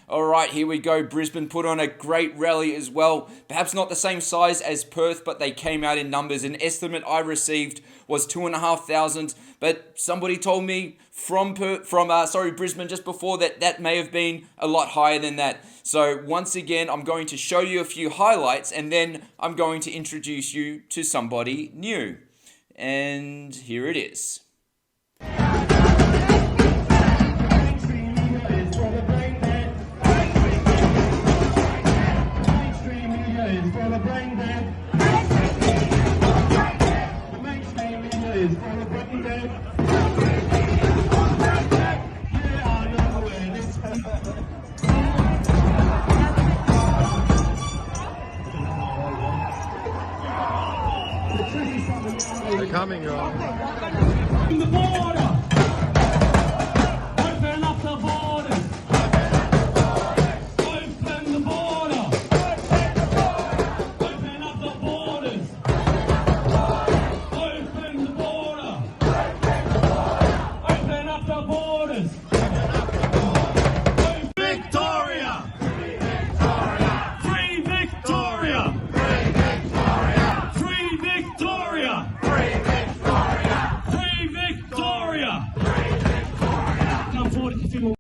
All right, here we go. Brisbane put on a great rally as well. Perhaps not the same size as Perth, but they came out in numbers. An estimate I received was 2,500, but somebody told me from Brisbane just before that may have been a lot higher than that. So once again, I'm going to show you a few highlights, and then I'm going to introduce you to somebody new. And here it is. They're coming, girl. The border. Open up the borders. Open the border. Open up the borders. Open the border. Open up the borders. Victoria! Free Victoria! Free Victoria! Free Victoria! Come forward if you want.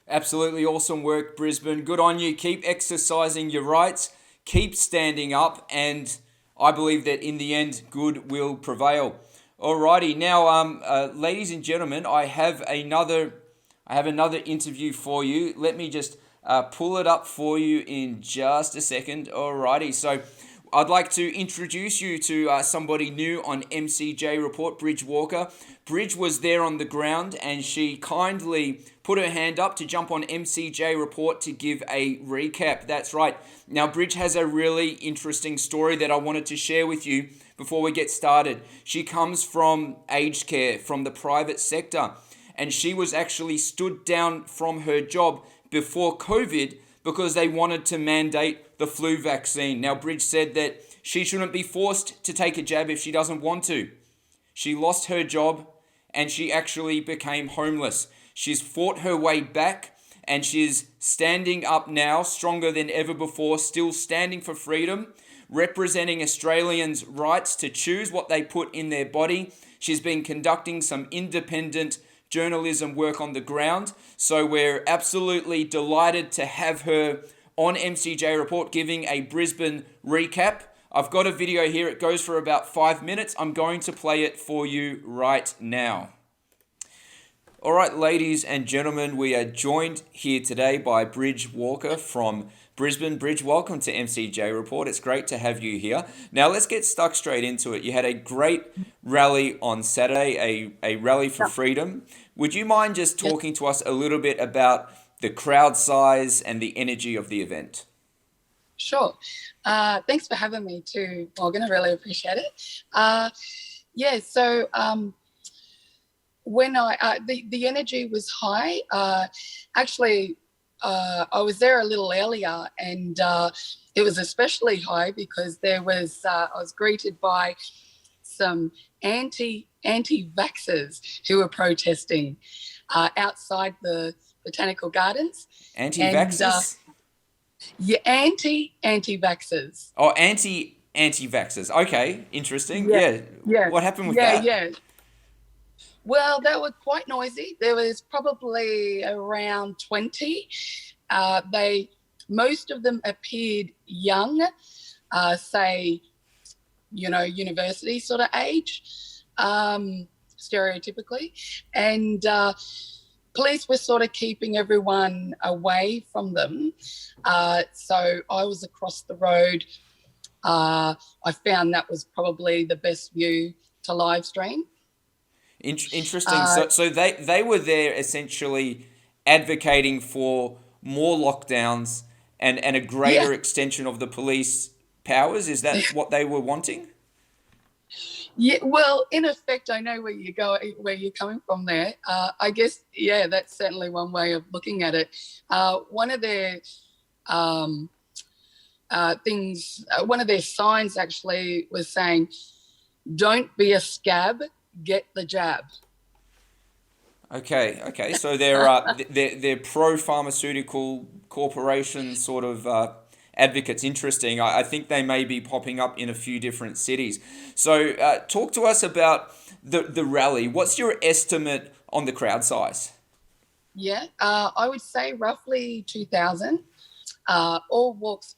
Absolutely awesome work, Brisbane. Good on you. Keep exercising your rights. Keep standing up, and I believe that in the end, good will prevail. Alrighty, now, ladies and gentlemen, I have another interview for you. Let me just pull it up for you in just a second. Alrighty, so I'd like to introduce you to somebody new on MCJ Report, Bridge Walker. Bridge was there on the ground, and she kindly put her hand up to jump on MCJ Report to give a recap. That's right. Now, Bridge has a really interesting story that I wanted to share with you before we get started. She comes from aged care, from the private sector, and she was actually stood down from her job before COVID because they wanted to mandate the flu vaccine. Now, Bridge said that she shouldn't be forced to take a jab if she doesn't want to. She lost her job and she actually became homeless. She's fought her way back and she's standing up now, stronger than ever before, still standing for freedom, representing Australians' rights to choose what they put in their body. She's been conducting some independent journalism work on the ground. So we're absolutely delighted to have her on MCJ Report giving a Brisbane recap. I've got a video here. It goes for about 5 minutes. I'm going to play it for you right now. All right, ladies and gentlemen, we are joined here today by Bridge Walker from Brisbane. Bridge, welcome to MCJ Report. It's great to have you here. Now, let's get stuck straight into it. You had a great rally on Saturday, a rally for freedom. Would you mind just talking to us a little bit about the crowd size and the energy of the event? Sure. Thanks for having me too, Morgan. I really appreciate it. So when the energy was high, I was there a little earlier, and it was especially high because I was greeted by some anti-vaxxers who were protesting outside the botanical gardens. Anti-vaxxers? Anti-vaxxers. Oh, anti-vaxxers. Okay, interesting. Yeah. What happened with that? Well, they were quite noisy. There was probably around 20. Most of them appeared young, university sort of age, stereotypically. And police were sort of keeping everyone away from them. So I was across the road. I found that was probably the best view to live stream. Interesting. So they were there essentially advocating for more lockdowns and a greater extension of the police powers. Is that what they were wanting? Yeah, well, in effect, I know where you're coming from there. I guess, yeah, that's certainly one way of looking at it. One of their um, one of their signs actually was saying, "Don't be a scab, get the jab." Okay. So they're pro pharmaceutical corporation sort of advocates. Interesting. I think they may be popping up in a few different cities. So talk to us about the rally. What's your estimate on the crowd size? Yeah, I would say roughly 2,000. All walks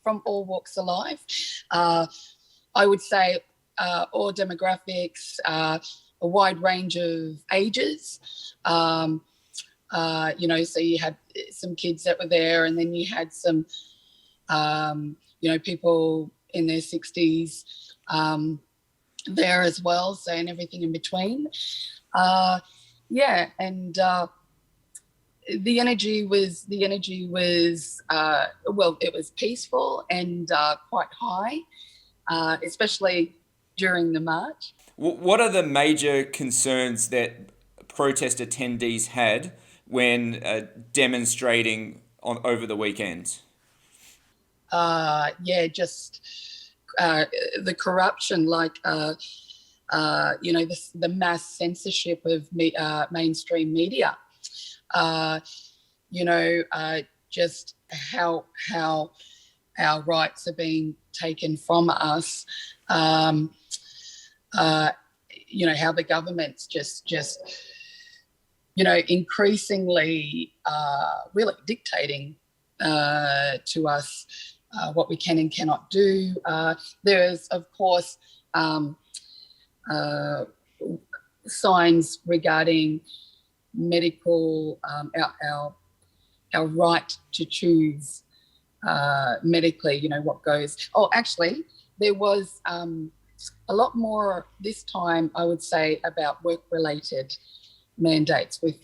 of life. I would say all demographics, a wide range of ages. So you had some kids that were there, and then you had some, people in their 60s there as well. So, and everything in between. And the energy was it was peaceful and quite high, especially during the march. What are the major concerns that protest attendees had when demonstrating over the weekend? Just the corruption, like the mass censorship of mainstream media. Just how our rights are being taken from us. How the government's just increasingly really dictating to us what we can and cannot do. There is, of course, signs regarding medical, our right to choose medically, what goes. Oh, actually, there was a lot more this time, I would say, about work-related mandates with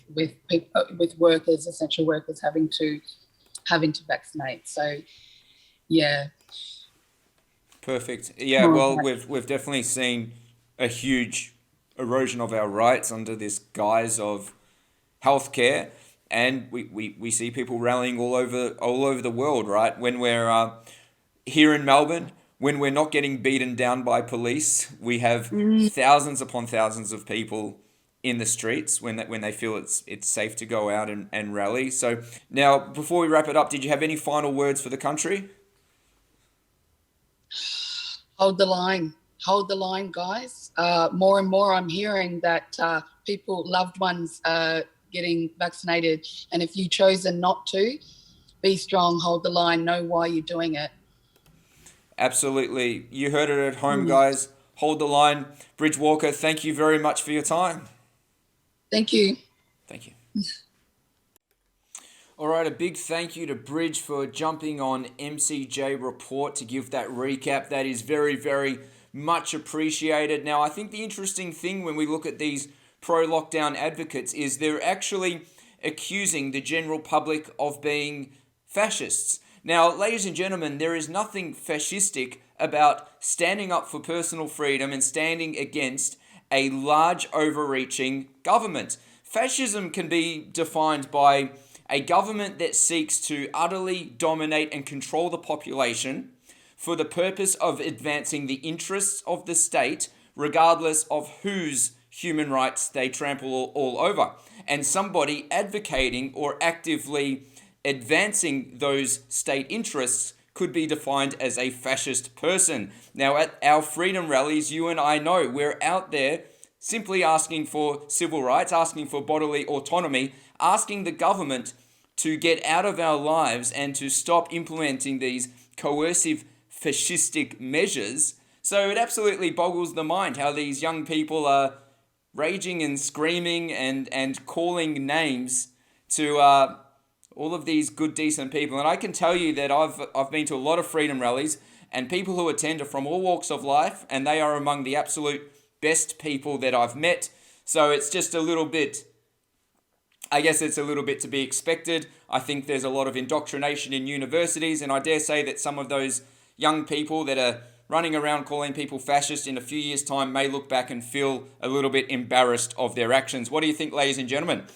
workers, essential workers having to vaccinate. So, yeah. Perfect. Yeah. Well, we've definitely seen a huge erosion of our rights under this guise of healthcare, and we see people rallying all over the world. Right, when we're here in Melbourne, when we're not getting beaten down by police, we have thousands upon thousands of people in the streets when they feel it's safe to go out and rally. So now, before we wrap it up, did you have any final words for the country? Hold the line, guys. More and more, I'm hearing that loved ones are getting vaccinated, and if you've chosen not to, be strong, hold the line, know why you're doing it. Absolutely. You heard it at home, guys. Hold the line. Bridge Walker, thank you very much for your time. Thank you. Thank you. All right, a big thank you to Bridge for jumping on MCJ Report to give that recap. That is very, very much appreciated. Now, I think the interesting thing when we look at these pro-lockdown advocates is they're actually accusing the general public of being fascists. Now, ladies and gentlemen, there is nothing fascistic about standing up for personal freedom and standing against a large, overreaching government. Fascism can be defined by a government that seeks to utterly dominate and control the population for the purpose of advancing the interests of the state, regardless of whose human rights they trample all over. And somebody advocating or actively advancing those state interests could be defined as a fascist person. Now, at our freedom rallies, you and I know we're out there simply asking for civil rights, asking for bodily autonomy, asking the government to get out of our lives and to stop implementing these coercive fascistic measures. So it absolutely boggles the mind how these young people are raging and screaming and calling names to all of these good, decent people. And I can tell you that I've been to a lot of freedom rallies, and people who attend are from all walks of life, and they are among the absolute best people that I've met. So it's just a little bit, I guess it's a little bit to be expected. I think there's a lot of indoctrination in universities, and I dare say that some of those young people that are running around calling people fascist in a few years' time may look back and feel a little bit embarrassed of their actions. What do you think, ladies and gentlemen?